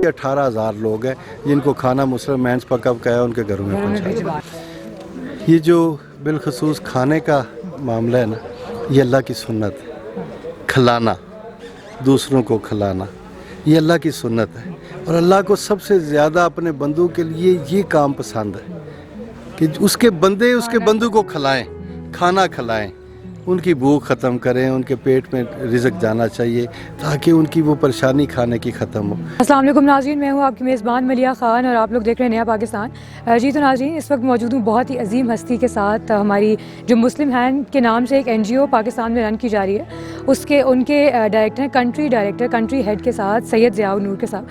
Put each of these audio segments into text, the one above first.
18,000 लोग हैं जिनको खाना मुस्लिम मैंस पका पकाया उनके घरों में पहुँचा। ये जो बिलखसूस खाने का मामला है ना, ये अल्लाह की सुन्नत है। खिलाना, दूसरों को खिलाना, ये अल्लाह की सुन्नत है। और अल्लाह को सबसे ज़्यादा अपने बंदों के लिए ये काम पसंद है कि उसके बंदे उसके बंदों को खिलाएं, खाना खिलाएं, उनकी भूख ख़त्म करें, उनके पेट में रिज़्क जाना चाहिए ताकि उनकी वो परेशानी खाने की ख़त्म हो। अस्सलाम वालेकुम नाज़रीन, मैं हूँ आपकी मेज़बान मलिया ख़ान और आप लोग देख रहे हैं नया पाकिस्तान। जी तो नाज़रीन, इस वक्त मौजूद हूँ बहुत ही अजीम हस्ती के साथ। हमारी जो मुस्लिम हैंड के नाम से एक NGO पाकिस्तान में रन की जा रही है, उनके डायरेक्टर हैं, कंट्री हेड के साथ सैयद ज़ियाउल नूर के साथ।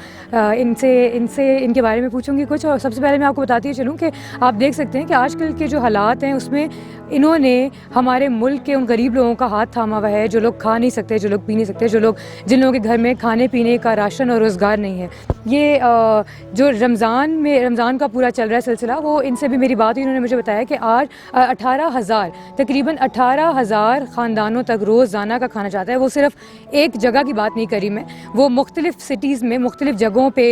इनसे इनके बारे में पूछूंगी कुछ। और सबसे पहले मैं आपको बताती चलूँ कि आप देख सकते हैं कि आजकल के जो हालात हैं उसमें इन्होंने हमारे मुल्क के उन गरीब लोगों का हाथ थामा हुआ है, जो लोग खा नहीं सकते, जो लोग पी नहीं सकते, जिन लोगों के घर में खाने पीने का राशन और रोज़गार नहीं है। ये जो रमज़ान का पूरा चल रहा है सिलसिला, वो इनसे भी मेरी बात हुई। इन्होंने मुझे बताया कि आज 18,000 तकरीबन 18,000 ख़ानदानों तक रोज़ाना का खाना जाता है। वो सिर्फ एक जगह की बात नहीं करी मैं, वो मुख्तलिफ़ सिटीज़ में मुख्तलिफ़ जगहों पे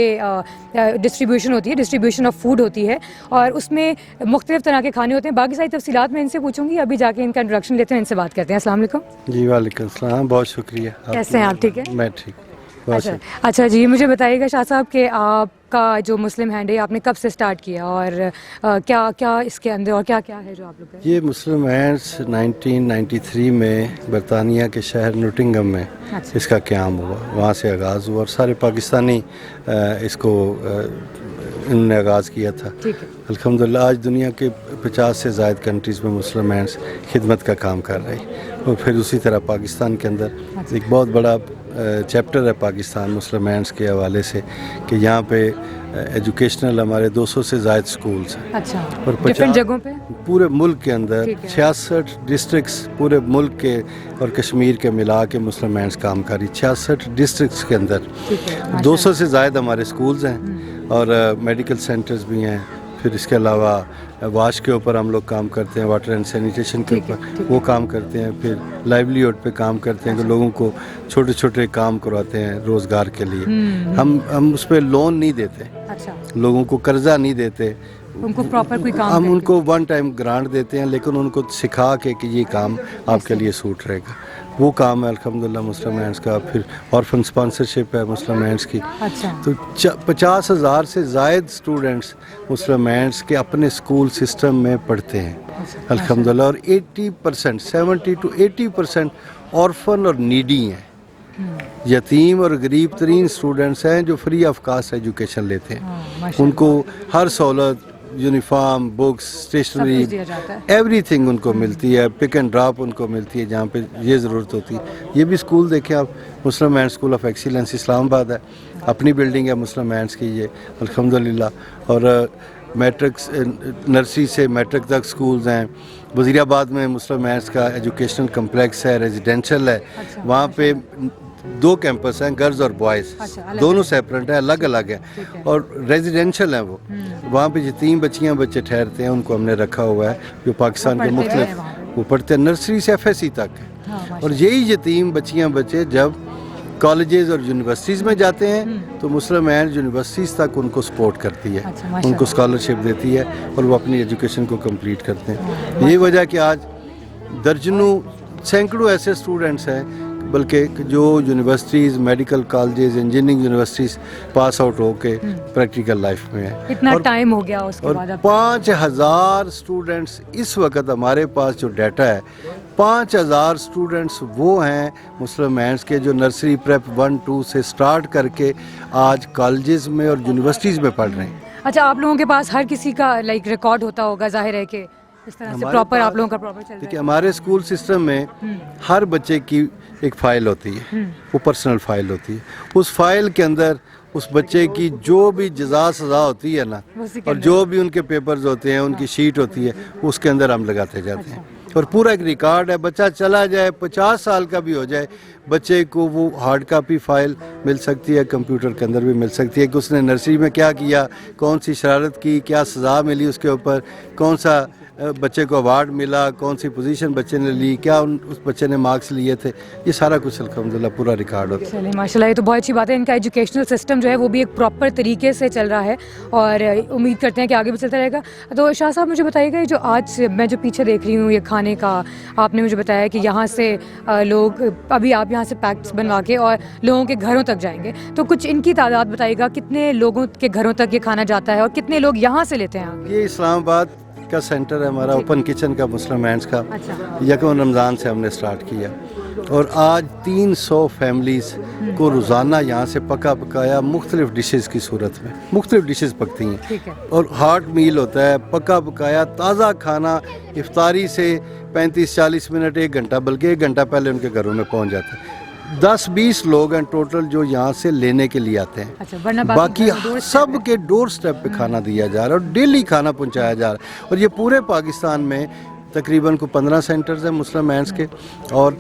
डिस्ट्रीब्यूशन ऑफ फूड होती है और उसमें मुख्तलिफ़ तरह के खाने होते हैं। बाकी सारी तफसीलात मैं इनसे पूछूंगी। अभी जाके इनका इंट्रोडक्शन लेते हैं, इनसे बात करते हैं। अस्सलाम वालेकुम। जी वालेकुम सलाम, बहुत शुक्रिया। कैसे हैं आप? ठीक है, मैं ठीक। अच्छा जी, मुझे बताइएगा शाह साहब कि आपका जो मुस्लिम हैंड है आपने कब से स्टार्ट किया और क्या इसके अंदर और क्या है जो आप लोग करें? ये मुस्लिम हैंड्स 1993 में बरतानिया के शहर नोटिंगम में इसका क़याम हुआ, वहाँ से आगाज़ हुआ और सारे पाकिस्तानी इसको इन्होंने आगाज़ किया था। अल्हम्दुलिल्लाह आज दुनिया के 50 से ज़ायद कंट्रीज़ में मुस्लिम हैंड्स खिदमत का काम कर रहे हैं। और फिर उसी तरह पाकिस्तान के अंदर एक बहुत बड़ा चैप्टर है पाकिस्तान मुस्लिम हैंड्स के हवाले से कि यहाँ पे एजुकेशनल हमारे 200 से ज़ायद स्कूल्स हैं। अच्छा, और 50 जगहों पे पूरे मुल्क के अंदर 66 डिस्ट्रिक्ट्स पूरे मुल्क के और कश्मीर के मिला के मुस्लिम हैंड्स काम कर रही। 66 डिस्ट्रिक्ट्स के अंदर 200 से ज़ायद हमारे स्कूल्स हैं और मेडिकल सेंटर्स भी हैं। फिर इसके अलावा वाश के ऊपर हम लोग काम करते हैं, वाटर एंड सैनिटेशन के ऊपर वो काम करते हैं। फिर लाइवलीहुड पे काम करते हैं कि लोगों को छोटे छोटे काम करवाते हैं रोज़गार के लिए। हम उस पर लोन नहीं देते, लोगों को कर्जा नहीं देते, उनको प्रॉपर कोई काम हम उनको वन टाइम ग्रांट देते हैं, लेकिन उनको सिखा के कि ये काम आपके लिए सूट रहेगा। वो काम है अल्हम्दुलिल्लाह मुस्लिम हैंड्स का। फिर ऑर्फन स्पॉन्सरशिप है मुस्लिम हैंड्स की। तो 50,000 से ज़ायद स्टूडेंट्स मुस्लिम हैंड्स के अपने स्कूल सिस्टम में पढ़ते हैं अल्हम्दुलिल्लाह। और 80% 70 to 80% ऑर्फन और नीडी हैं, यतीम और गरीब तरीन स्टूडेंट्स हैं जो फ्री ऑफ कास्ट एजुकेशन लेते हैं। उनको हर सहूलत, यूनिफॉर्म, बुक्स, स्टेशनरी, एवरीथिंग उनको मिलती है। पिक एंड ड्रॉप उनको मिलती है जहाँ पे ये ज़रूरत होती है। ये भी स्कूल देखें आप, Muslim hand school of excellence Islamabad है, अपनी बिल्डिंग है मुस्लिम हैंड्स की ये अल्हम्दुलिल्लाह। और मैट्रिक नर्सरी से मैट्रिक तक स्कूल्स हैं। वज़ीराबाद में मुस्लिम हैंड्स का एजुकेशनल कम्प्लेक्स है, रेजिडेंशल है। वहाँ पे 2 कैंपस हैं, गर्ल्स और बॉयज़, दोनों सेपरेट हैं, अलग अलग हैं और रेजिडेंशल हैं। वो वहाँ पे यतीम बच्चे ठहरते हैं, उनको हमने रखा हुआ है जो पाकिस्तान के मुख्तलिफ वो पढ़ते हैं, नर्सरी से FSC तक है। और यही यतीम बच्चे जब कॉलेजेस और यूनिवर्सिटीज़ में जाते हैं तो मुस्लिम हैंड यूनिवर्सिटीज़ तक उनको सपोर्ट करती है, उनको स्कॉलरशिप देती है और वो अपनी एजुकेशन को कंप्लीट करते हैं। यही वजह कि आज दर्जनों सैकड़ों ऐसे स्टूडेंट्स हैं बल्कि जो universities, medical colleges, engineering universities pass out होके प्रैक्टिकल लाइफ में है। इतना टाइम हो गया उसके बाद। 5,000 स्टूडेंट्स इस वक्त हमारे पास जो डाटा है, 5,000 स्टूडेंट्स वो हैं मुस्लिम हैंड्स के जो नर्सरी प्रेप 1-2 से स्टार्ट करके आज कॉलेजेस में और यूनिवर्सिटीज़ में पढ़ रहे हैं। अच्छा, आप लोगों के पास हर किसी का रिकॉर्ड होता होगा, जाहिर है कि इस तरह से प्रॉपर आप लोगों का प्रॉपर चल रहा है। देखिए हमारे स्कूल सिस्टम में हर बच्चे की एक फ़ाइल होती है, वो पर्सनल फ़ाइल होती है। उस फाइल के अंदर उस बच्चे की जो भी जज़ा सज़ा होती है ना, और जो भी उनके पेपर्स होते हैं, उनकी शीट होती है, उसके अंदर हम लगाते जाते हैं। और पूरा एक रिकॉर्ड है। बच्चा चला जाए, 50 साल का भी हो जाए, बच्चे को वो हार्ड कापी फ़ाइल मिल सकती है, कंप्यूटर के अंदर भी मिल सकती है कि उसने नर्सरी में क्या किया, कौन सी शरारत की, क्या सज़ा मिली उसके ऊपर, कौन सा बच्चे को अवार्ड मिला, कौन सी पोजीशन बच्चे ने ली, क्या उस बच्चे ने मार्क्स लिए थे, ये सारा कुछ अल्हम्दुलिल्लाह पूरा रिकॉर्ड होता है। चलिए माशाल्लाह, ये तो बहुत अच्छी बात है। इनका एजुकेशनल सिस्टम जो है वो भी एक प्रॉपर तरीके से चल रहा है और उम्मीद करते हैं कि आगे भी चलता रहेगा। तो शाह साहब मुझे बताइएगा, ये जो आज मैं जो पीछे देख रही हूँ ये खाने का, आपने मुझे बताया कि यहाँ से लोग अभी आप यहाँ से पैक्स बनवा के और लोगों के घरों तक जाएंगे, तो कुछ इनकी तादाद बताइएगा, कितने लोगों के घरों तक ये खाना जाता है और कितने लोग यहाँ से लेते हैं? ये इस्लामाबाद का सेंटर है हमारा, ओपन किचन का मुस्लिम हैंड्स का। अच्छा। यकम रमज़ान से हमने स्टार्ट किया और आज 300 फैमिलीज़ को रोज़ाना यहाँ से पका पकाया मुख्तलिफ़ डिशेज़ की सूरत में मुख्तलिफ़ डिशेज़ पकती हैं। ठीक है। और हॉट मील होता है, पका पकाया ताज़ा खाना इफ्तारी से 35-40 मिनट 1 घंटा बल्कि 1 घंटा पहले उनके घरों में पहुँच जाता है। 10-20 लोग हैं टोटल जो यहाँ से लेने के लिए आते हैं। अच्छा, वरना बाकी सब के डोर स्टेप पे खाना दिया जा रहा है और डेली खाना पहुँचाया जा रहा है। और ये पूरे पाकिस्तान में तकरीबन को 15 सेंटर्स हैं मुस्लिम हैंड्स के और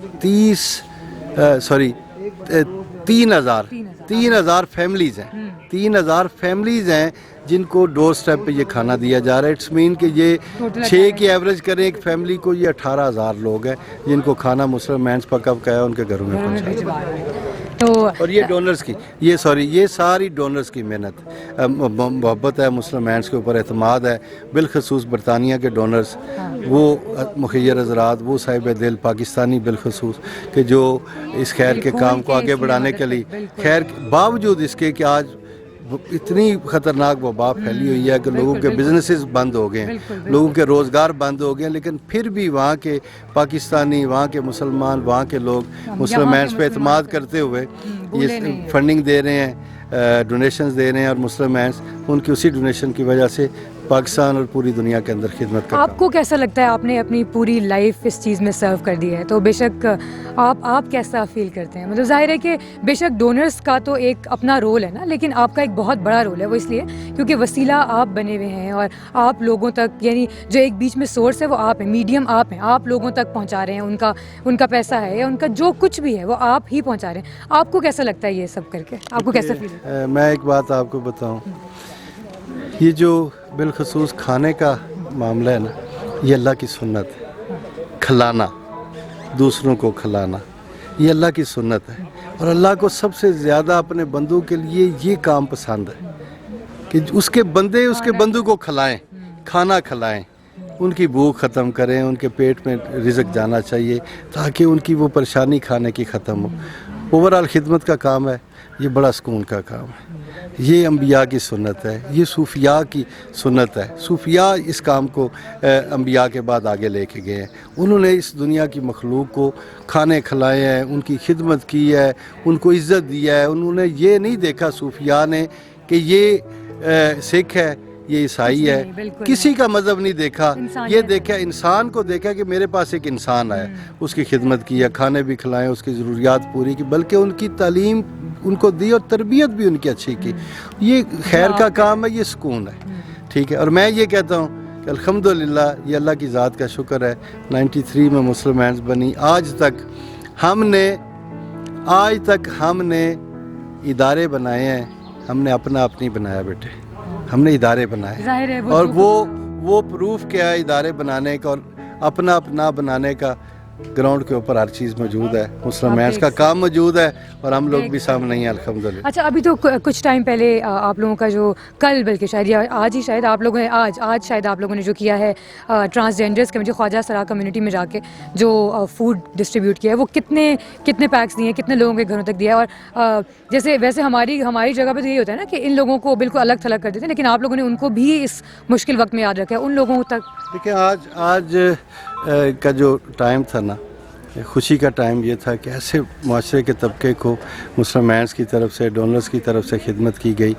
3,000 फैमिलीज़ हैं। 3,000 फैमिलीज़ हैं जिनको डोर स्टेप पे ये खाना दिया जा रहा है। इट्स मीन कि ये 6 की एवरेज करें एक फैमिली को, ये 18,000 लोग हैं जिनको खाना मुस्लिम हैंड्स पका पकाया उनके घरों में पहुँचाया। तो और ये डोनर्स की ये सारी डोनर्स की मेहनत, मोहब्बत है मुस्लिम हैंड्स के ऊपर, एतमाद है। बिलखसूस बरतानिया के डोनर्स, वो मुखैर हज़रात, वो साहिब दिल पाकिस्तानी बिलखसूस कि जो इस खैर के काम को आगे बढ़ाने के लिए, खैर बावजूद इसके कि आज इतनी ख़तरनाक वबा फैली हुई है कि लोगों के बिजनेसेस बंद हो गए हैं, लोगों के रोज़गार बंद हो गए हैं, लेकिन फिर भी वहाँ के पाकिस्तानी, वहाँ के मुसलमान, वहाँ के लोग मुस्लिम हैंड्स पे एतमाद करते हुए ये फंडिंग दे रहे हैं, डोनेशंस दे रहे हैं और मुस्लिम हैंड्स उनकी उसी डोनेशन की वजह से पाकिस्तान और पूरी दुनिया के अंदर खिदमत करता है। आपको कैसा लगता है, आपने अपनी पूरी लाइफ इस चीज़ में सर्व कर दी है, तो बेशक आप कैसा फील करते हैं? मतलब जाहिर है कि बेशक डोनर्स का तो एक अपना रोल है ना, लेकिन आपका एक बहुत बड़ा रोल है। वो इसलिए क्योंकि वसीला आप बने हुए हैं और आप लोगों तक, यानी जो एक बीच में सोर्स है वो आप हैं, मीडियम आप हैं, आप लोगों तक पहुँचा रहे हैं। उनका पैसा है या उनका जो कुछ भी है वो आप ही पहुँचा रहे हैं। आपको कैसा लगता है ये सब करके? आपको कैसा फील है? मैं एक बात आपको बताऊँ, ये जो बिलखसूस खाने का मामला है ना, ये अल्लाह की सुन्नत है। खिलाना, दूसरों को खिलाना, ये अल्लाह की सुन्नत है और अल्लाह को सबसे ज़्यादा अपने बंदों के लिए ये काम पसंद है कि उसके बंदे उसके बंदू को खिलाएं, खाना खिलाएं, उनकी भूख ख़त्म करें, उनके पेट में रिज़्क जाना चाहिए ताकि उनकी वो परेशानी खाने की ख़त्म हो। ओवरऑल खिदमत का काम है, ये बड़ा सुकून का काम है। ये अंबिया की सुन्नत है, ये सूफिया की सुन्नत है। सूफिया इस काम को अंबिया के बाद आगे लेके गए हैं। उन्होंने इस दुनिया की मखलूक को खाने खिलाए हैं, उनकी खिदमत की है, उनको इज़्ज़त दिया है। उन्होंने ये नहीं देखा सूफिया ने कि ये सिख है, ये ईसाई है, किसी का मज़हब नहीं देखा। ये देखा, इंसान को देखा कि मेरे पास एक इंसान आया, उसकी खिदमत की है, खाने भी खिलाएं, उसकी ज़रूरियात पूरी की, बल्कि उनकी तालीम उनको दी और तरबियत भी उनकी अच्छी की। ये खैर का काम है, ये सुकून है। ठीक है। और मैं ये कहता हूँ कि अल्हम्दुलिल्लाह ये अल्लाह की ज़ात का शुक्र है, 93 में मुस्लिम हैंड्स बनी। आज तक हमने इदारे बनाए हैं, हमने अपना नहीं बनाया बेटे, हमने इदारे बनाए। और वो प्रूफ क्या है इदारे बनाने का और अपना बनाने का? ग्राउंड के ऊपर हर चीज़ मौजूद है, मुस्लिम हैंड्स का काम मौजूद है और हम लोग भी सामने ही अल्हम्दुलिल्लाह। अच्छा, अभी तो कुछ टाइम पहले आप लोगों का जो कल, बल्कि शायद या आज ही शायद आप लोगों ने आज शायद आप लोगों ने जो किया है ट्रांसजेंडर्स के, जो ख्वाजा सरा कम्युनिटी में जाके जो फूड डिस्ट्रीब्यूट किया है, वो कितने पैक्स दिए हैं, कितने लोगों के घरों तक दिया है? और जैसे वैसे हमारी जगह पे तो यही होता है ना कि इन लोगों को बिल्कुल अलग थलग कर देते हैं, लेकिन आप लोगों ने उनको भी इस मुश्किल वक्त में याद रखा है, उन लोगों तक। देखिए, आज का जो टाइम था ना, खुशी का टाइम ये था कि ऐसे माशरे के तबके को मुस्लिम हैंड्स की तरफ से, डोनर्स की तरफ से खिदमत की गई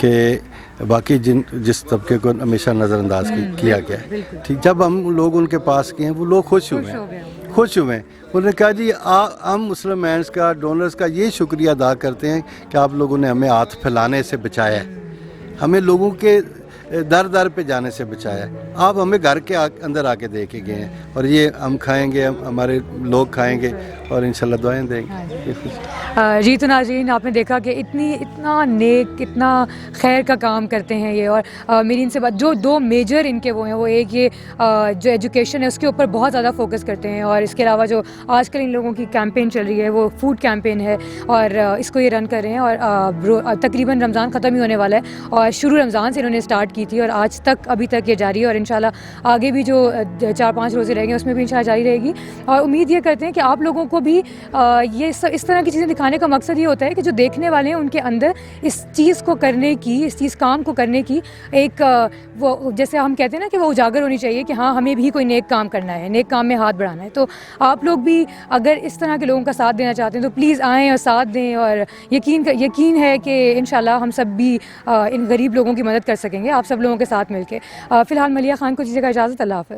कि बाकी जिस तबके को हमेशा नज़रअंदाज किया गया है। ठीक, जब हम लोग उनके पास गए हैं, वो लोग खुश हुए हैं। उन्होंने कहा जी हम मुस्लिम हैंड्स का, डोनर्स का ये शुक्रिया अदा करते हैं कि आप लोगों ने हमें हाथ फैलाने से बचाया है, हमें लोगों के दर पे जाने से बचाया। आप हमें घर के अंदर आके दे के गए हैं और ये हम खाएंगे, हमारे लोग खाएंगे और इंशाल्लाह दुआएं देंगे। جی تو ناظرین آپ نے دیکھا کہ اتنا نیک اتنا خیر کا کام کرتے ہیں یہ, اور میری ان سے بات جو دو میجر ان کے وہ ہیں, وہ ایک یہ جو ایجوکیشن ہے اس کے اوپر بہت زیادہ فوکس کرتے ہیں, اور اس کے علاوہ جو آج کل ان لوگوں کی کیمپین چل رہی ہے وہ فوڈ کیمپین ہے, اور اس کو یہ رن کر رہے ہیں, اور تقریباً رمضان ختم ہی ہونے والا ہے, اور شروع رمضان سے انہوں نے اسٹارٹ کی تھی, اور آج تک ابھی تک یہ جاری ہے, اور انشاءاللہ آگے بھی جو 4-5 روزے رہیں گے اس میں بھی انشاءاللہ جاری رہے گی. اور امید یہ کرتے ہیں کہ آپ لوگوں کو بھی یہ اس طرح کی چیزیں دکھانے کا مقصد یہ ہوتا ہے کہ جو دیکھنے والے ہیں ان کے اندر اس چیز کو کرنے کی, اس چیز کام کو کرنے کی ایک وہ جیسے ہم کہتے ہیں نا کہ وہ اجاگر ہونی چاہیے کہ ہاں ہمیں بھی کوئی نیک کام کرنا ہے, نیک کام میں ہاتھ بڑھانا ہے. تو آپ لوگ بھی اگر اس طرح کے لوگوں کا ساتھ دینا چاہتے ہیں تو پلیز آئیں اور ساتھ دیں, اور یقین ہے کہ انشاءاللہ ہم سب بھی ان غریب لوگوں کی مدد کر سکیں گے آپ سب لوگوں کے ساتھ مل کے. فی الحال ملیحہ خان کو دیجیے گا اجازت. اللہ حافظ.